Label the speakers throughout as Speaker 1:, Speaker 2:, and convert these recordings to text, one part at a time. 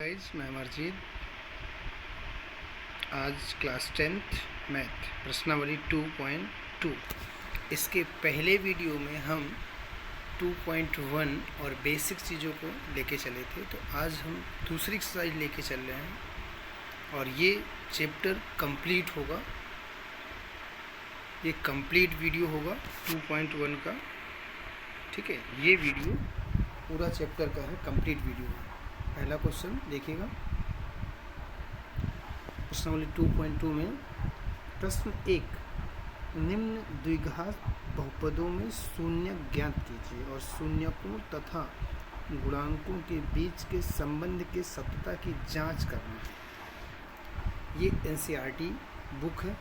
Speaker 1: Guys, मैं अमरजीत। आज class 10th math प्रश्नावली 2.2। इसके पहले वीडियो में हम 2.1 और बेसिक चीज़ों को लेके चले थे, तो आज हम दूसरी एक्सरसाइज लेके चल रहे हैं और ये चैप्टर कंप्लीट होगा। ये कंप्लीट वीडियो होगा 2.1 का। ठीक है, ये वीडियो पूरा चैप्टर का है, कंप्लीट वीडियो है। पहला क्वेश्चन देखिएगा, प्रश्नावली 2.2 में प्रश्न 1, निम्न द्विघात बहुपदों में शून्य ज्ञात कीजिए और शून्यकों तथा गुणांकों के बीच के संबंध के सत्यता की जांच करना है। ये एनसीईआरटी बुक है।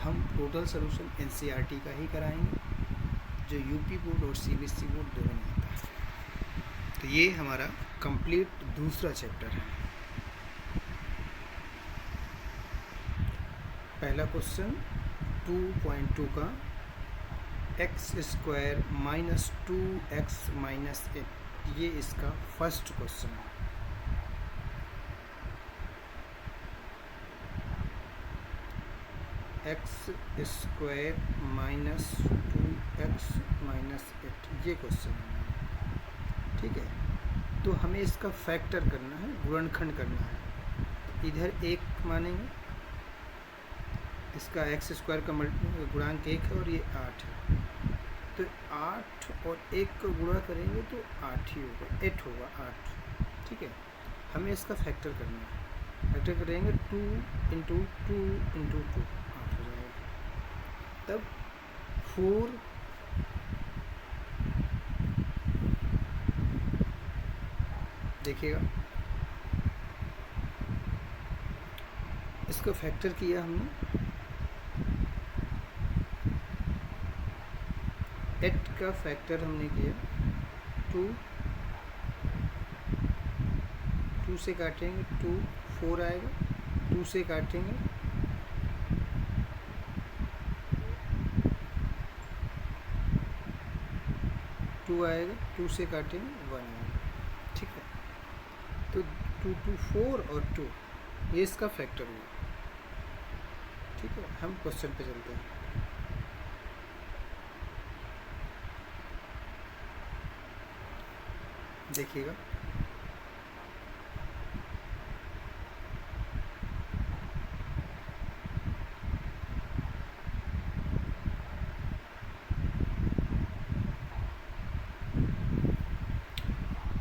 Speaker 1: हम टोटल सॉल्यूशन एनसीईआरटी का ही कराएंगे, जो यूपी बोर्ड और सीबीएसई बोर्ड दोनों में आता है। तो ये हमारा कंप्लीट दूसरा चैप्टर है। पहला क्वेश्चन 2.2 का x² माइनस 2x माइनस 8, ये इसका फर्स्ट क्वेश्चन है। x² माइनस 2x माइनस 8, ये क्वेश्चन है। ठीक है, तो हमें इसका फैक्टर करना है, गुणनखंड करना है। इधर एक मानेंगे, इसका x² का गुणांक 1 है और ये 8 है, तो 8 और 1 को गुणा करेंगे तो 8 ही होगा, 8 होगा 8। ठीक है, हमें इसका फैक्टर करना है। फैक्टर करेंगे 2 इंटू 2 इंटू 2, 8 हो जाएगा। तब 4 देखिएगा, इसका फैक्टर किया हमने, 8 का फैक्टर हमने किया 2 से काटेंगे 2, 4 आएगा, 2 से काटेंगे 2 आएगा, 2 से काटेंगे 1 आएगा। ठीक है, तो 2 2 4 और 2, ये इसका फैक्टर हुआ। ठीक है, हम क्वेश्चन पे चलते हैं। देखिएगा,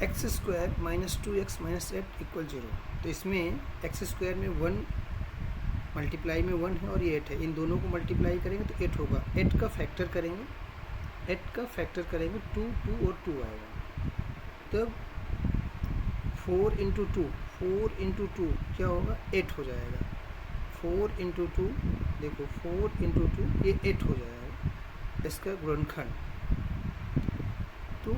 Speaker 1: x² minus 2x minus 8 equal 0। तो इसमें x² में 1 मल्टीप्लाई में 1 है और ये 8 है, इन दोनों को मल्टीप्लाई करेंगे तो 8 होगा। 8 का फैक्टर करेंगे, 8 का फैक्टर करेंगे 2 2 और 2 आएगा। तब 4 इंटू 2, 4 इंटू 2 क्या होगा, 8 हो जाएगा। 4 इंटू 2, देखो 4 इंटू 2 ये 8 हो जाएगा, इसका गुणनखंड। तो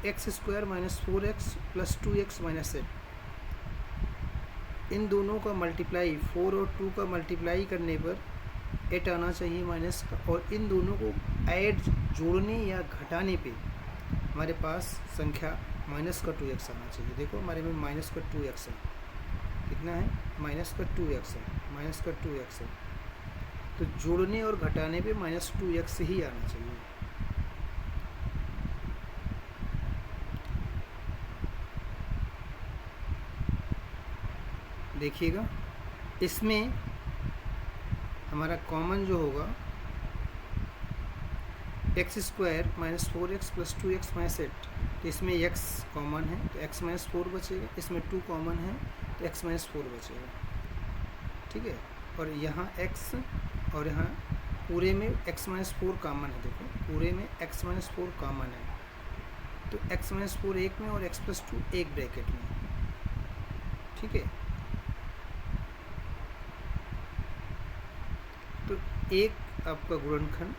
Speaker 1: x² minus 4x plus 2x minus 8, इन दोनों का मल्टीप्लाई, 4 और 2 का मल्टीप्लाई करने पर 8 आना चाहिए माइनस का, और इन दोनों को ऐड, जोड़ने या घटाने पे हमारे पास संख्या माइनस का 2x आना चाहिए। देखो हमारे में माइनस का 2x है, कितना है, माइनस का 2x है, माइनस का 2x है। तो जोड़ने और घटाने पे माइनस 2x ही आना चाहिए। देखिएगा, इसमें हमारा कॉमन जो होगा x² minus 4x plus 2x minus 8, तो इसमें x कॉमन है तो x माइनस 4 बचेगा, इसमें 2 कॉमन है तो x माइनस 4 बचेगा। ठीक है, और यहाँ x और यहाँ पूरे में x माइनस 4 कॉमन है। देखो पूरे में x माइनस 4 कॉमन है, तो x माइनस 4 एक में और x प्लस 2 एक ब्रैकेट में। ठीक है, तो एक आपका गुणनखंड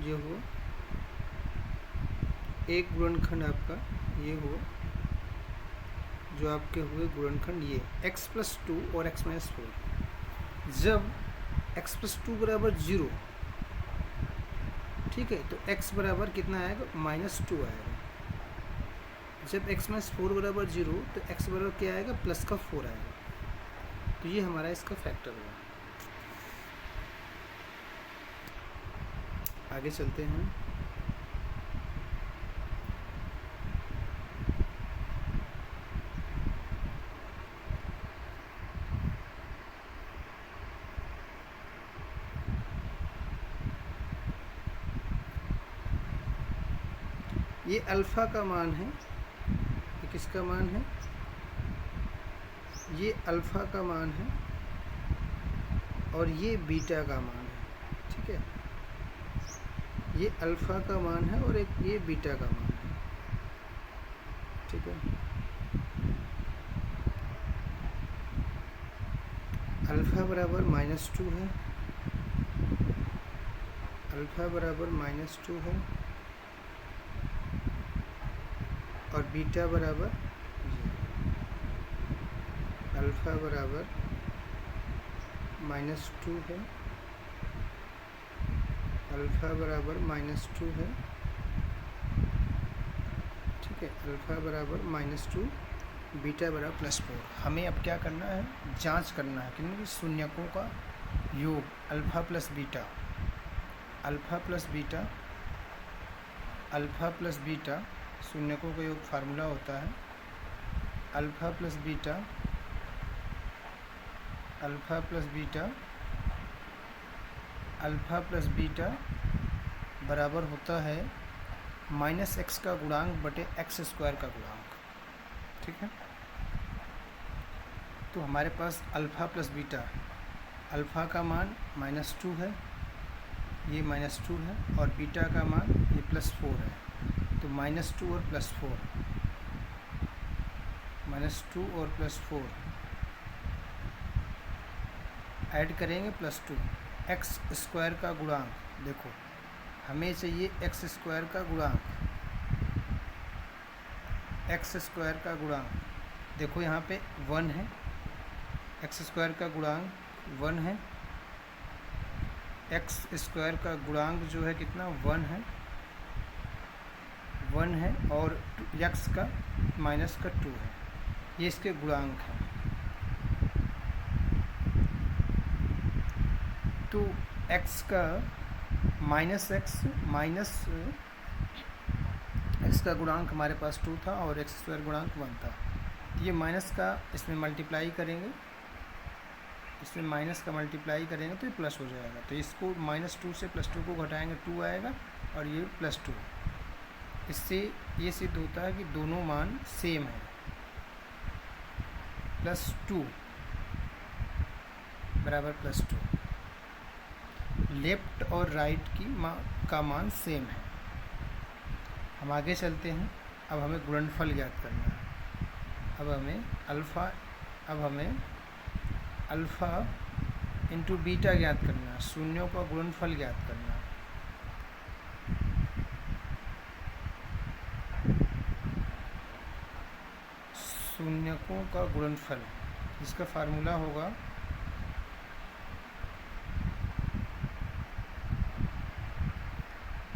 Speaker 1: जो हो, एक गुणनखंड आपका ये हो, जो आपके हुए गुणनखंड ये x प्लस 2 और x माइनस 4। जब x प्लस 2 बराबर 0, ठीक है, तो x बराबर कितना आएगा, माइनस 2 आएगा। जब x माइनस 4 बराबर 0 तो x बराबर क्या आएगा, प्लस का 4 आएगा। तो ये हमारा इसका फैक्टर होगा। आगे चलते हैं। ये अल्फ़ा का मान है, ये किसका मान है, ये अल्फ़ा का मान है और ये बीटा का मान है। ठीक है, ये अल्फ़ा का मान है और एक ये बीटा का मान है। ठीक है, अल्फ़ा बराबर -2 है, अल्फ़ा बराबर -2 है और बीटा बराबर, अल्फ़ा बराबर -2 है, अल्फ़ा बराबर -2 है। ठीक है, अल्फ़ा बराबर -2, बीटा बराबर +4। हमें अब क्या करना है, जांच करना है कि शून्यकों का योग alpha plus beta, alpha plus beta, alpha plus beta शून्यकों का योग फार्मूला होता है alpha plus beta, alpha plus beta, alpha plus beta बराबर होता है -x का गुणांक बटे x² का गुणांक। ठीक है, तो हमारे पास अल्फ़ा प्लस बीटा, अल्फ़ा का मान -2 है, ये -2 है और बीटा का मान ये +4 है। तो -2 और +4, -2 और +4 ऐड करेंगे +2, x² का गुणांक। देखो हमें चाहिए x² का गुणांक, x² का गुणांक। देखो यहाँ पे 1 है, x² का गुणांक 1 है, x² का गुणांक जो है कितना, 1 है, 1 है और x का -2 है, ये इसके गुणांक हैं। तो x का x का गुणांक हमारे पास 2 था और x² गुणांक 1 था। ये माइनस का इसमें मल्टीप्लाई करेंगे, इसमें माइनस का मल्टीप्लाई करेंगे तो ये प्लस हो जाएगा। तो इसको -2 से +2 को घटाएंगे 2 आएगा और ये +2। इससे ये सिद्ध होता है कि दोनों मान सेम है, +2 बराबर +2, लेफ्ट और राइट का मान सेम है। हम आगे चलते हैं। अब हमें गुणनफल ज्ञात करना है। अब हमें अल्फ़ा इंटू बीटा ज्ञात करना है, शून्यों का गुणनफल ज्ञात करना है। शून्यकों का गुणनफल, जिसका फार्मूला होगा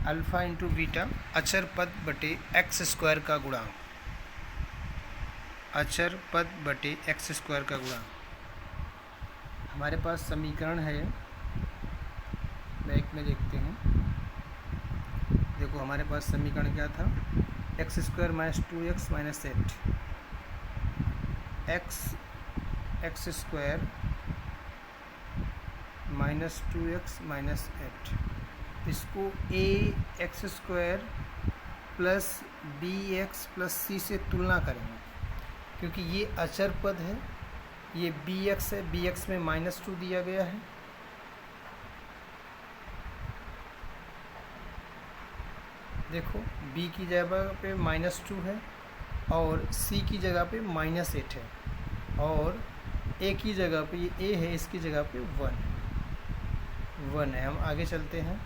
Speaker 1: अल्फ़ा इंटू बीटा अचर पद बटे x² का गुणांक, अचर पद बटे x² का गुणांक। हमारे पास समीकरण है, बैक में देखते हैं। देखो हमारे पास समीकरण क्या था, x² - 2x - 8, x² - 2x - 8, इसको ax² plus bx plus c से तुलना करेंगे, क्योंकि ये अचर पद है, ये bx है, bx में -2 दिया गया है। देखो b की जगह पे -2 है और c की जगह पे -8 है और a की जगह पे ये a है, इसकी जगह पे 1 है। हम आगे चलते हैं।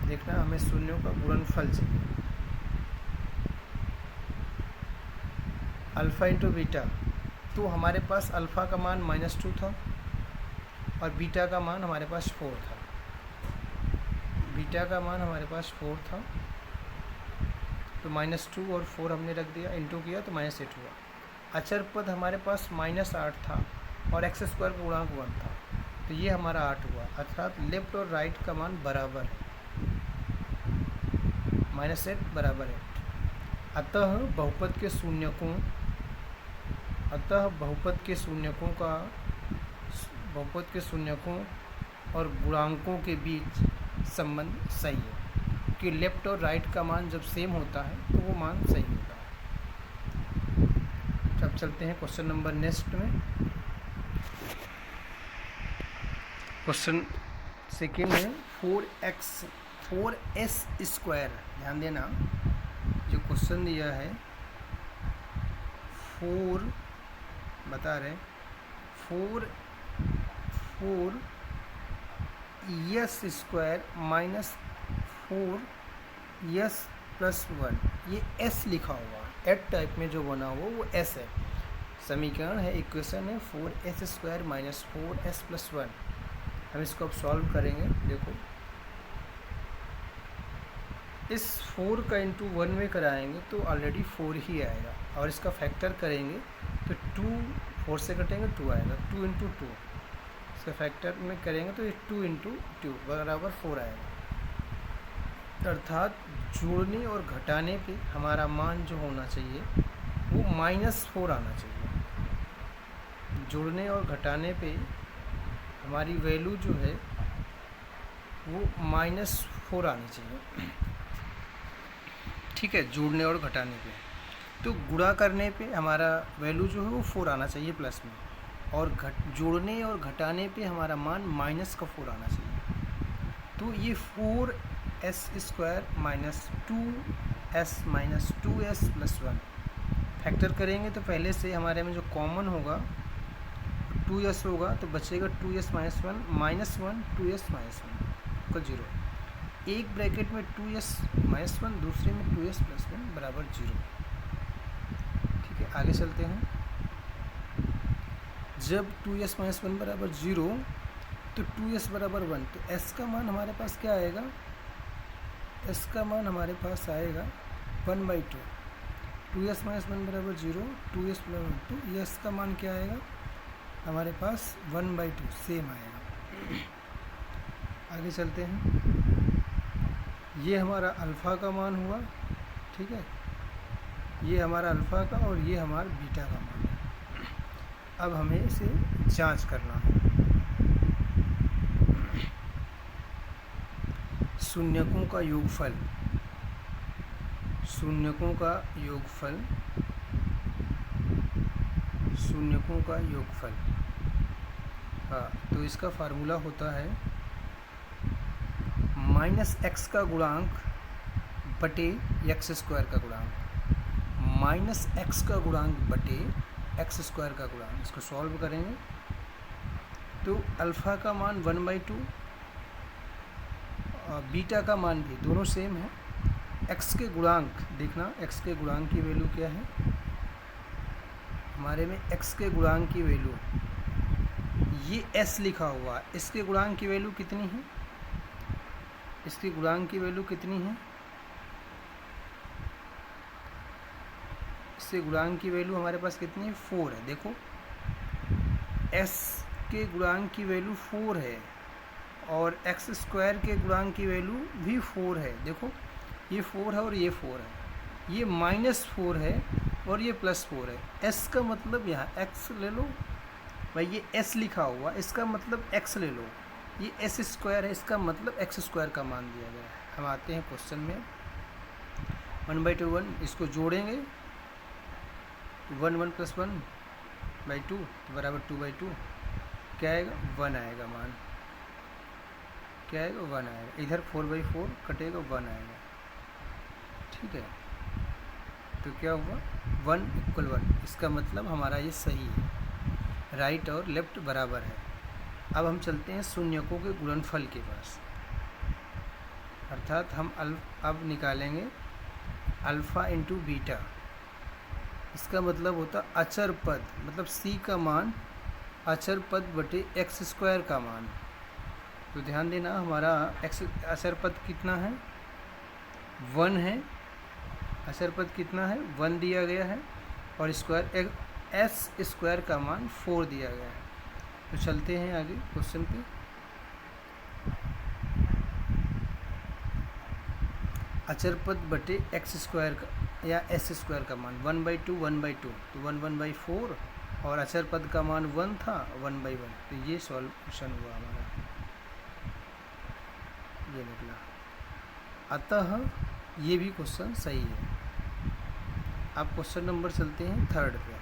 Speaker 1: देखना हमें शून्यों का गुणनफल चाहिए। अल्फ़ा इंटू बीटा, तो हमारे पास अल्फ़ा का मान -2 था और बीटा का मान हमारे पास 4 था। बीटा का मान हमारे पास 4 था तो -2 और 4 हमने रख दिया, इंटू किया तो -8 हुआ। अचर पद हमारे पास -8 था और x² का गुणांक 1 था, तो ये हमारा 8 हुआ, अर्थात लेफ्ट और राइट का मान बराबर है, -8 बराबर 8। अतः बहुपद के शून्यकों और गुणांकों के बीच संबंध सही है कि लेफ्ट और राइट का मान जब सेम होता है तो वो मान सही होता है। अब चलते हैं क्वेश्चन नंबर नेक्स्ट में। क्वेश्चन सेकेंड है 4s²। ध्यान देना, जो क्वेश्चन दिया है 4 बता रहे 4s² माइनस 4s+1, ये s लिखा हुआ है, एट टाइप में जो बना हुआ वो s है। समीकरण है, इक्वेशन है 4s² माइनस 4s+1। हम इसको अब सॉल्व करेंगे। देखो, इस 4 का इंटू 1 में कराएंगे तो ऑलरेडी 4 ही आएगा, और इसका फैक्टर करेंगे तो 2 4 से कटेंगे 2 आएगा, 2 इंटू 2 इसका फैक्टर में करेंगे तो ये 2 इंटू 2 बराबर 4 आएगा। अर्थात जोड़ने और घटाने पे हमारा मान जो होना चाहिए वो -4 आना चाहिए। जोड़ने और घटाने पे हमारी वैल्यू जो है वो -4 आनी चाहिए, ठीक है, जोड़ने और घटाने पे। तो गुणा करने पे हमारा वैल्यू जो है वो 4 आना चाहिए प्लस में, और जोड़ने और घटाने पे हमारा मान -4 आना चाहिए। तो ये 4s² minus 2s minus 2s+1 factor करेंगे तो पहले से हमारे में जो कॉमन होगा 2s होगा, तो बचेगा 2s - 1 -1 2s - 1 को 0। एक ब्रैकेट में 2s - 1, दूसरे में 2s+1 बराबर 0। ठीक है, आगे चलते हैं। जब 2s - 1 बराबर 0 तो 2s बराबर 1, तो s का मान हमारे पास क्या आएगा? s का मान हमारे पास आएगा 1/2। 2s - 1 बराबर 0, 2s बराबर 2, ये s का मान क्या आएगा हमारे पास? 1/2 सेम आएगा। आगे चलते हैं। ये हमारा अल्फ़ा का मान हुआ, ठीक है, ये हमारा अल्फ़ा का और ये हमारा बीटा का मान है। अब हमें इसे जांच करना है। शून्यकों का योगफल, शून्यकों का योगफल, हाँ, तो इसका फार्मूला होता है -x का गुणांक बटे x² का गुणांक, -x का गुणांक बटे x² का गुणांक। इसको सॉल्व करेंगे तो अल्फ़ा का मान 1/2 और बीटा का मान भी दोनों सेम है। x के गुणांक देखना, x के गुणांक की वैल्यू क्या है हमारे में? x के गुणांक की वैल्यू ये s लिखा हुआ है, इसके गुणांक की वैल्यू कितनी है? इसके गुणांक की वैल्यू कितनी है? इसके गुणांक की वैल्यू हमारे पास कितनी है? 4 है। देखो, s के गुणांक की वैल्यू 4 है और x² के गुणांक की वैल्यू भी 4 है। देखो, ये 4 है और ये 4 है, ये -4 है और ये +4 है। s का मतलब यहाँ x ले लो भाई, ये s लिखा हुआ, इसका मतलब x ले लो, ये s² है, इसका मतलब x² का मान दिया गया है। हम आते हैं क्वेश्चन में 1/2 1, इसको जोड़ेंगे 1 1 + 1/2 बराबर 2/2, क्या आएगा? 1 आएगा मान, क्या आएगा? 1 आएगा। इधर 4/4 कटेगा, 1 आएगा, ठीक है। तो क्या हुआ? 1 = 1, इसका मतलब हमारा ये सही है, राइट और लेफ्ट बराबर है। अब हम चलते हैं शून्यकों के गुणनफल के पास, अर्थात हम अब निकालेंगे अल्फ़ा इंटू बीटा। इसका मतलब होता अचर पद, मतलब c का मान अचर पद बटे x² का मान। तो ध्यान देना, हमारा x अचर पद कितना है? 1 है अचर पद कितना है 1 दिया गया है और स्क्वायर एस स्क्वायर का मान 4 दिया गया है। तो चलते हैं आगे क्वेश्चन पे। अचर पद बटे एक्स स्क्वायर का या एस स्क्वायर का मान 1/2 1/2 तो 1/4 और अचर पद का मान 1 था 1/1। तो ये सॉल्यूशन हुआ हमारा, ये निकला। अतः ये भी क्वेश्चन सही है। अब क्वेश्चन नंबर चलते हैं 3rd पे।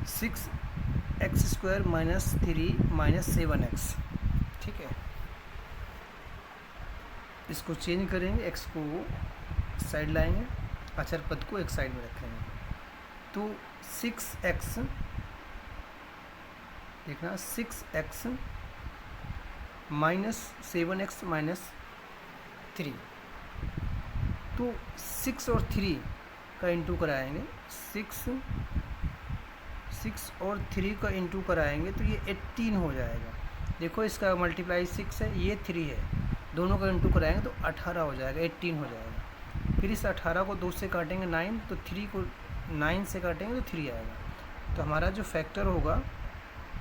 Speaker 1: 6x² - 3 - 7x, ठीक है। इसको चेंज करेंगे, x को साइड लाएंगे, अचर पद को एक साइड में रखेंगे। तो 6x देखना 6x - 7x - 3। तो 6 और 3 का इंटू कराएंगे, 6 और 3 का इंटू कराएंगे तो ये 18 हो जाएगा। देखो इसका मल्टीप्लाई 6 है, ये 3 है, दोनों का इंटू कराएंगे तो 18 हो जाएगा, 18 हो जाएगा। फिर इस 18 को 2 से काटेंगे 9, तो 3 को 9 से काटेंगे तो 3 आएगा। तो हमारा जो फैक्टर होगा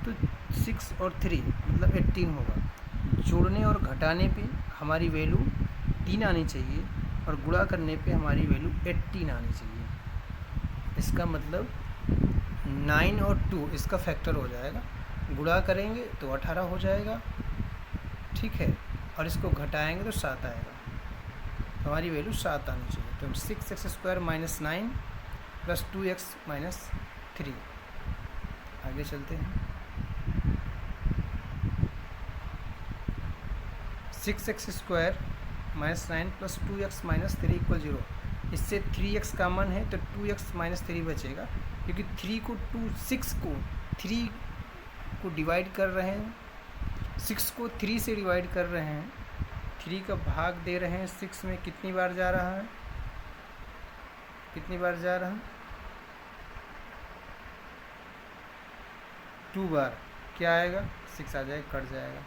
Speaker 1: तो 6 और 3 मतलब 18 होगा। जोड़ने और घटाने पे हमारी वैल्यू 3 आनी चाहिए और गुणा करने पे हमारी वैल्यू 18 आनी चाहिए। इसका मतलब 9 और 2 इसका फैक्टर हो जाएगा, गुणा करेंगे तो 18 हो जाएगा, ठीक है, और इसको घटाएंगे तो 7 आएगा। तो हमारी वैल्यू 7 आनी चाहिए। तो 6x² - 9 + 2x - 3। आगे चलते हैं। 6x² - 9 + 2x - 3 = 0। इससे 3x कॉमन है तो 2x - 3 बचेगा, क्योंकि 6 को 3 को डिवाइड कर रहे हैं, 6 को 3 से डिवाइड कर रहे हैं, 3 का भाग दे रहे हैं 6 में। कितनी बार जा रहा है, कितनी बार जा रहा है 2 बार। क्या आएगा 6 आ जाएगा, कट जाएगा,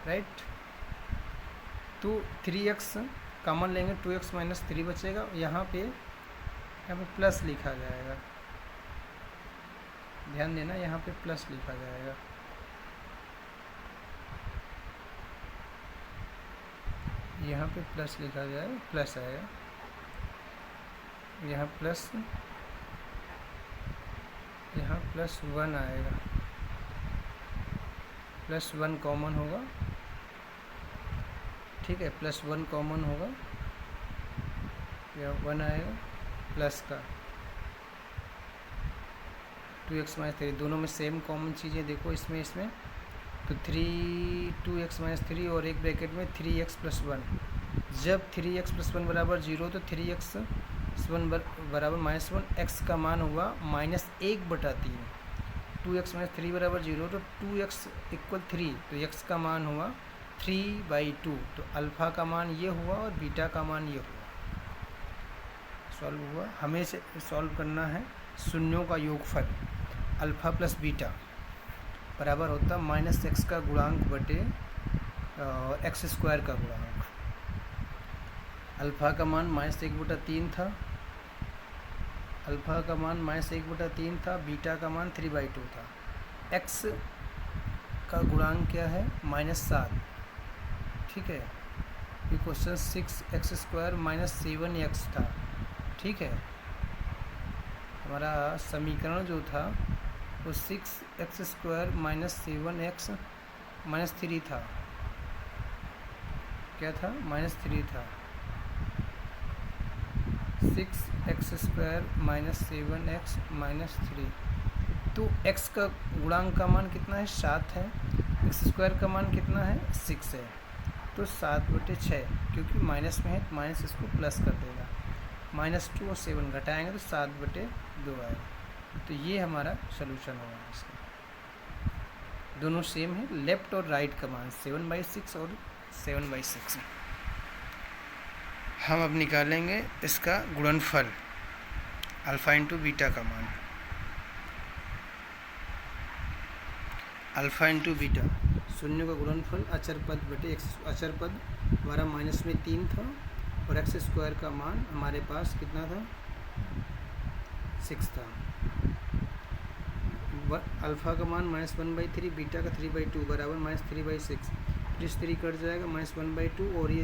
Speaker 1: राइट। तो 3x कॉमन लेंगे, 2x - 3 बचेगा। यहाँ पे प्लस लिखा जाएगा, ध्यान देना, यहाँ पे प्लस लिखा जाएगा। यहाँ पे प्लस लिखा जाएगा, प्लस आएगा, यहाँ प्लस, यहाँ +1 आएगा, +1 कॉमन होगा, ठीक है, +1 कॉमन होगा, यह 1 आएगा प्लस का। 2x - 3 दोनों में सेम कॉमन चीज़ें देखो इसमें तो 2x - 3 और एक ब्रैकेट में 3x + 1। जब 3x + 1 = 0 तो 3x + 1 = -1, x का मान हुआ -1/3। 2x - 3 = 0 तो 2x = 3, तो x का मान हुआ 3/2। तो अल्फ़ा का मान ये हुआ और बीटा का मान ये हुआ। सॉल्व हुआ। हमें से सॉल्व करना है शून्यों का योगफल अल्फ़ा + बीटा बराबर होता -x का गुणांक बटे x² का गुणांक। अल्फ़ा का मान -1/3 था, अल्फ़ा का मान -1/3 था, बीटा का मान 3/2 था। x का गुणांक क्या है -7, ठीक है। ये क्वेश्चन 6x² - 7x था, ठीक है। हमारा समीकरण जो था वो 6x² - 7x - 3 था। क्या था -3 था। 6x² - 7x - 3। तो x का गुणांक का मान कितना है 7 है, x² का मान कितना है 6 है, तो 7/6, क्योंकि माइनस में है तो माइनस इसको प्लस कर देगा। -2 और 7 घटाएंगे तो 7/2 आएगा। तो ये हमारा सोल्यूशन होगा इसका। दोनों सेम है, लेफ्ट और राइट का मान 7/6 और 7/6। हम अब निकालेंगे इसका गुणनफल अल्फ़ा इंटू बीटा का मान। अल्फ़ा इंटू बीटा शून्य का गुणनफल अचर पद बटे x। अचर पद हमारा -3 था और एक्स स्क्वायर का मान हमारे पास कितना था, 6 था। अल्फ़ा का मान -1/3, बीटा का 3/2 बराबर -3/6। प्लस 3 कट जाएगा, -1/2, और ये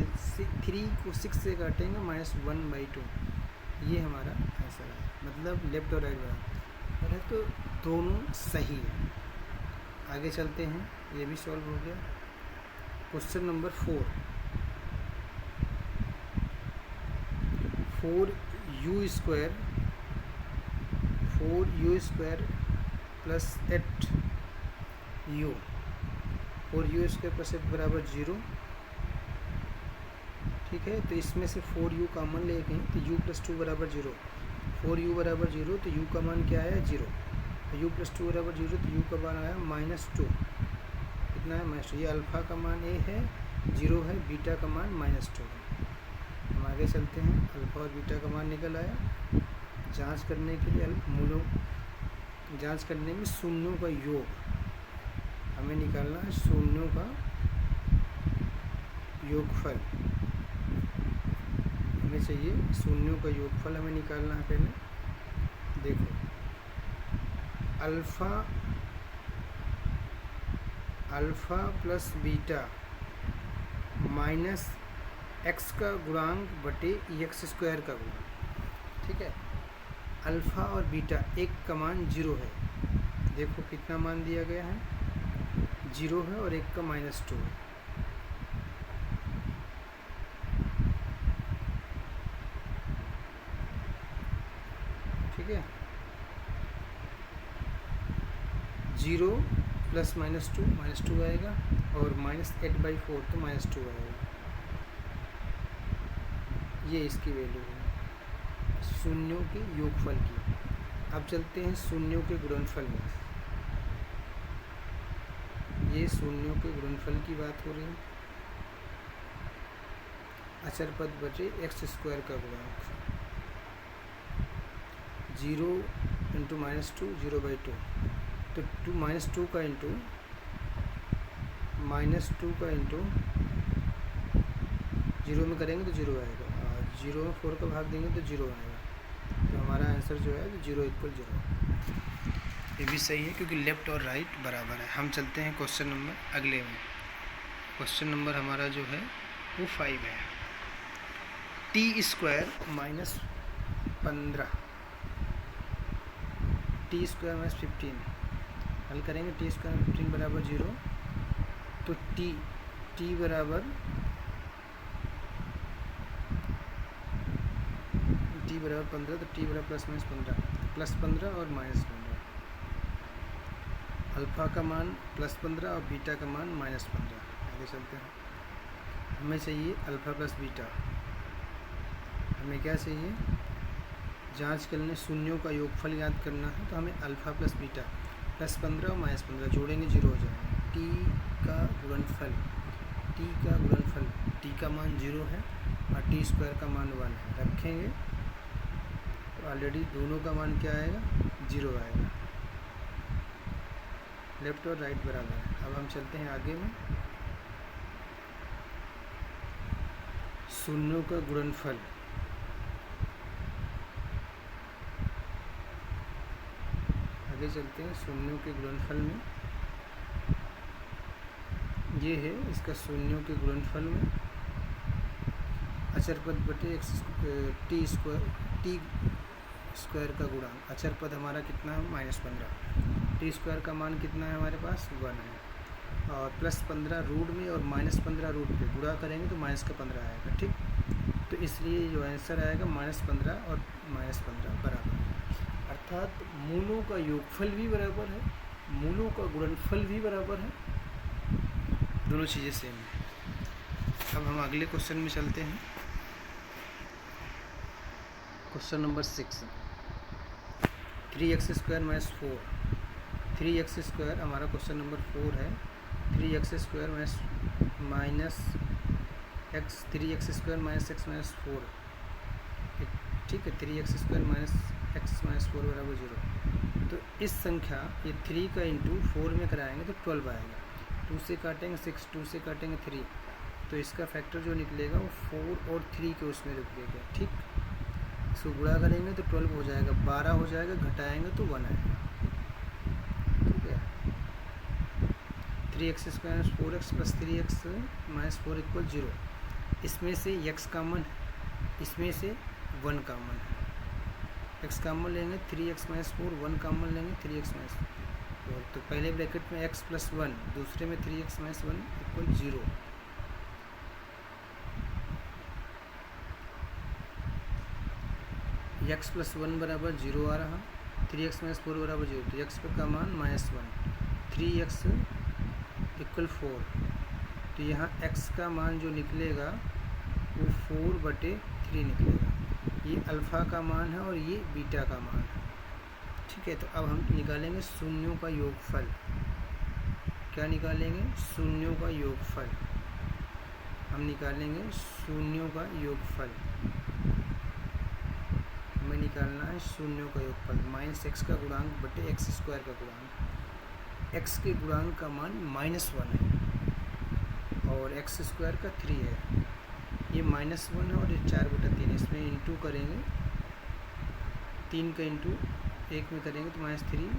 Speaker 1: 3 को 6 से काटेंगे -1/2। ये हमारा आंसर है, मतलब लेफ्ट और राइट बराबर है, तो दोनों सही है। आगे चलते हैं, ये भी सॉल्व हो गया। Question number 4 4u² plus 8u, 4u² plus 8 बराबर 0। ठीक है, तो इसमें से 4u कॉमन ले गए तो u + 2 बराबर 0। 4u बराबर 0 तो u का मान क्या आया, 0। u + 2 बराबर 0 तो u का मान आया -2। कितना है, -2। ये अल्फ़ा का मान a है, 0 है, बीटा का मान -2 है। हम आगे चलते हैं, अल्फ़ा और बीटा का मान निकल आया। जांच करने के लिए जांच करने में शून्यों का योग हमें निकालना है, शून्यों का योगफल हमें चाहिए, शून्यों का योगफल हमें निकालना है। पहले देखो, alpha plus beta minus x का गुणांक बटे x² का गुणांक। ठीक है, अल्फ़ा और बीटा एक का मान 0 है। देखो कितना मान दिया गया है, 0 है, और एक का -2 है। ठीक है, 0 प्लस -2 आएगा, और -8/4 तो -2 आएगा। ये इसकी वैल्यू है शून्यों के योगफल की। अब चलते हैं शून्यों के गुणनफल में। ये शून्यों के गुणनफल की बात हो रही है। अचर पद बचे x² का गुणांक, 0 × -2 0/2, तो -2 का इंटू जीरो में करेंगे तो 0 आएगा, और 0 में 4 का भाग देंगे तो 0 आएगा। तो हमारा आंसर जो है 0 = 0। ये भी सही है क्योंकि लेफ़्ट और राइट बराबर है। हम चलते हैं क्वेश्चन नंबर अगले में। क्वेश्चन नंबर हमारा जो है वो 5 है। t² - 15 t² - 15 हल करेंगे। t² - 15 बराबर 0, तो t बराबर t बराबर 15, तो t बराबर +15 और -15। अल्फ़ा का मान +15 और बीटा का मान -15। आगे चलते हैं, हमें चाहिए अल्फ़ा प्लस बीटा। हमें क्या चाहिए, जांच करने शून्यों का योगफल याद करना है, तो हमें अल्फ़ा प्लस बीटा +15 और -15 जोड़ेंगे 0 हो जाएगा। t का गुणनफल t का मान 0 है और t² का मान 1 है। रखेंगे तो ऑलरेडी दोनों का मान क्या आएगा, 0 आएगा। लेफ़्ट और राइट बराबर है। अब हम चलते हैं आगे में, शून्यों का गुणनफल। आगे चलते हैं शून्यों के गुणनफल में। ये है इसका शून्यों के गुणनफल में अचर पद बटे t² का गुणांक। अचर पद हमारा कितना है, -15। t² का मान कितना है हमारे पास, 1 है, और +15 रूट में और -15 रूट पे गुणा करेंगे तो -15 आएगा। ठीक, तो इसलिए जो आंसर आएगा -15 और -15 बराबर, अर्थात मूलों का योगफल भी बराबर है, मूलों का गुणनफल भी बराबर है, दोनों चीज़ें सेम है। अब हम अगले क्वेश्चन में चलते हैं। Question number 6, 3x² - 4। 3x² हमारा क्वेश्चन नंबर 4 है। 3x² - 3x² - 4। ठीक है, 3x² - x - 4 बराबर 0। तो इस संख्या ये 3 का इंटू 4 में कराएंगे तो 12 आएगा। 2 से काटेंगे 6, 2 से काटेंगे 3, तो इसका फैक्टर जो निकलेगा वो 4 और 3 के उसमें निकलेगा। ठीक, इसको गुणा करेंगे तो 12 हो जाएगा, 12 हो जाएगा, घटाएंगे तो 1 आएगा। ठीक है, 3x square 4x plus 3x minus 4 equal 0। इसमें से x कॉमन, इसमें से 1 कॉमन है, x कॉमन लेंगे 3x माइनस 4, 1 कॉमन लेंगे 3x माइनस 4। तो पहले ब्रैकेट में x प्लस 1, दूसरे में 3x minus 1 equal 0। x plus 1 बराबर 0 आ रहा, 3x माइनस 4 बराबर 0, तो x का मान -1, 3x इक्वल 4। तो यहाँ x का मान जो निकलेगा वो 4/3 निकलेगा। ये अल्फ़ा का मान है और ये बीटा का मान है। ठीक है, तो अब हम निकालेंगे शून्यों का योगफल। क्या निकालेंगे? शून्यों का योगफल। हम निकालेंगे शून्यों का योगफल। हमें निकालना है शून्यों का योगफल, -x का गुणांक बटे x स्क्वायर का गुणांक। x के गुणांक का मान -1 है और x स्क्वायर का 3 है। ये -1 है और ये 4/3, इसमें इंटू करेंगे, 3 का इंटू 1 में करेंगे तो -3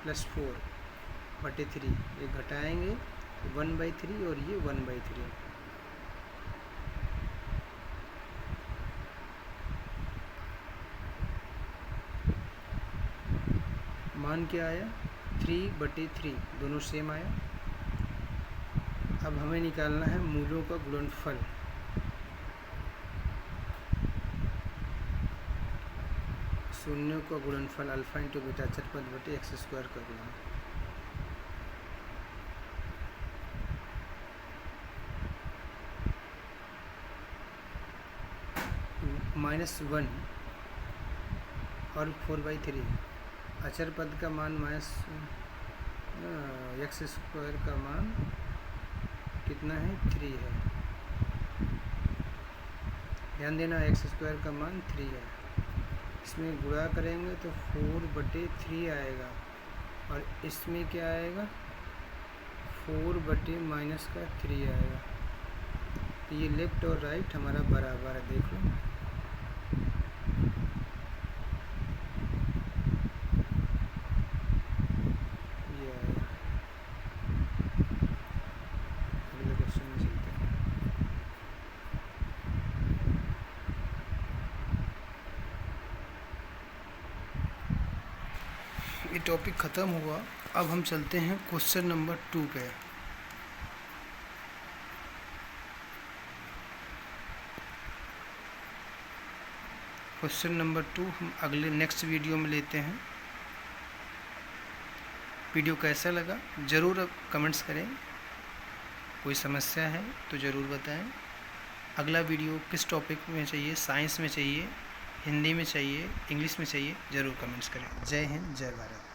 Speaker 1: प्लस 4/3, ये घटाएंगे 1/3 और ये 1/3। मान क्या आया? 3/3, दोनों सेम आया। अब हमें निकालना है मूलों का गुणनफल। शून्यों का गुणनफल अल्फा इंटू बीटा चरपद बटे एक्स स्क्वायर का गुणन। -1 और 4/3, अचर पद का मान एक्स स्क्वायर का मान कितना है? 3 है। ध्यान देना, एक्स स्क्वायर का मान 3 है। इसमें गुणा करेंगे तो 4/3 आएगा और इसमें क्या आएगा? 4/-3 आएगा। तो ये लेफ्ट और राइट हमारा बराबर है, देख लो। ये आएगा। अगले क्वेश्चन में चलते हैं। ये टॉपिक ख़त्म हुआ। अब हम चलते हैं क्वेश्चन नंबर 2 पे। क्वेश्चन नंबर 2 हम अगले नेक्स्ट वीडियो में लेते हैं। वीडियो कैसा लगा ज़रूर कमेंट्स करें। कोई समस्या है तो ज़रूर बताएं। अगला वीडियो किस टॉपिक में चाहिए, साइंस में चाहिए, हिंदी में चाहिए, इंग्लिश में चाहिए, ज़रूर कमेंट्स करें। जय हिंद, जय भारत।